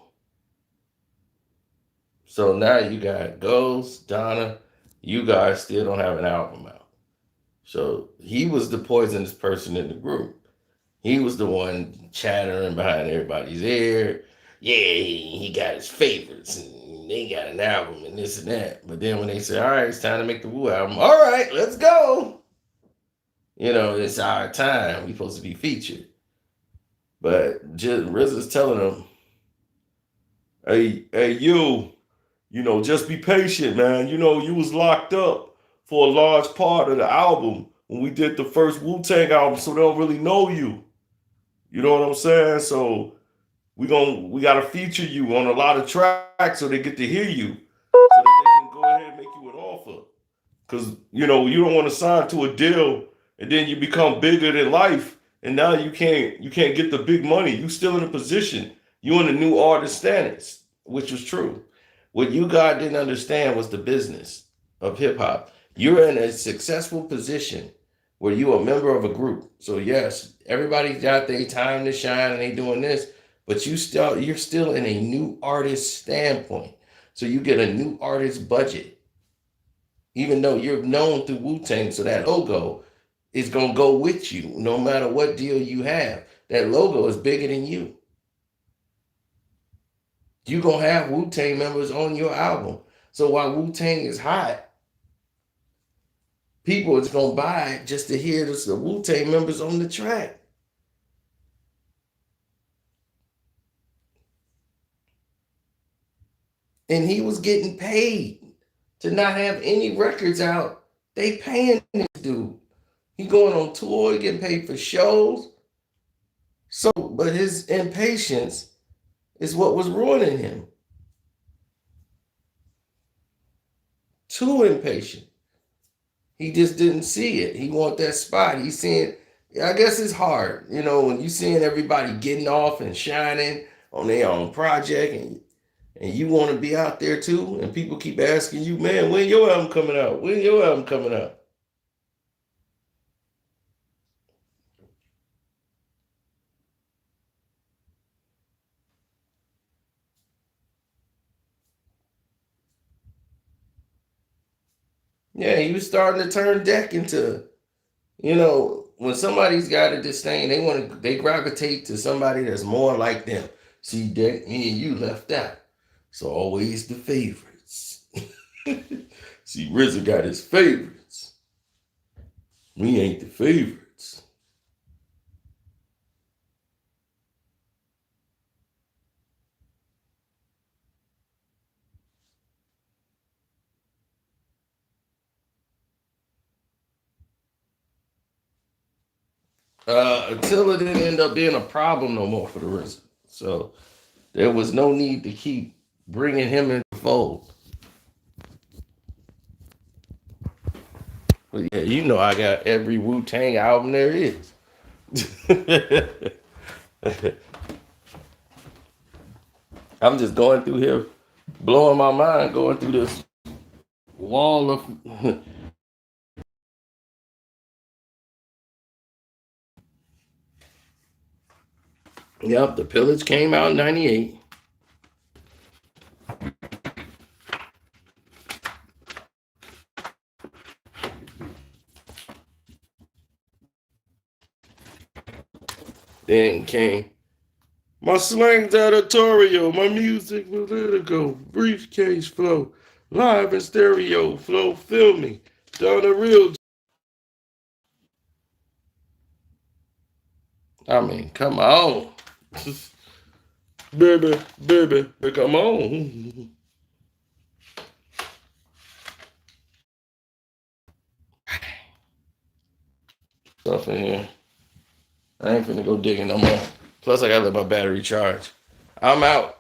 So now you got Ghost, Donna. You guys still don't have an album out. So he was the poisonous person in the group. He was the one chattering behind everybody's ear. Yeah, he got his favorites and they got an album and this and that. But then when they said, all right, it's time to make the Wu album. All right, let's go. You know, it's our time. We're supposed to be featured. But RZA's telling them, hey, you know, just be patient, man. You know, you was locked up for a large part of the album when we did the first Wu-Tang album, so they don't really know you. You know what I'm saying? So we gotta feature you on a lot of tracks so they get to hear you, so that they can go ahead and make you an offer. Cause you know you don't want to sign to a deal and then you become bigger than life, and now you can't get the big money. You still in a position. You in a new artist status, which was true. What you God didn't understand was the business of hip hop. You're in a successful position where you're a member of a group. So yes, everybody's got their time to shine and they doing this, but you're still in a new artist standpoint. So you get a new artist budget, even though you're known through Wu-Tang. So that logo is gonna go with you no matter what deal you have. That logo is bigger than you. You're gonna have Wu-Tang members on your album. So while Wu-Tang is hot, people is gonna buy it just to hear the Wu-Tang members on the track. And he was getting paid to not have any records out. They paying this dude. He going on tour, he getting paid for shows. So, but his impatience is what was ruining him. Too impatient. He just didn't see it. He want that spot. He's seeing. I guess it's hard, when you seeing everybody getting off and shining on their own project, and you want to be out there too, and people keep asking you, man, when your album coming out? When your album coming out? Yeah, he was starting to turn Deck into, when somebody's got a disdain, they gravitate to somebody that's more like them. See, Deck, me and you left out. So always the favorites. See, RZA got his favorites. We ain't the favorites. Until it didn't end up being a problem no more for the RZA. So there was no need to keep bringing him into the fold. But yeah, I got every Wu-Tang album there is. I'm just going through here, blowing my mind, going through this wall of. Yep, The Pillage came out in '98. Then came my slang's editorial, my music political, briefcase flow, live and stereo flow, filming, done a real. I mean, come on. baby, come on. Stuff in here. I ain't finna go digging no more. Plus, I gotta let my battery charge. I'm out.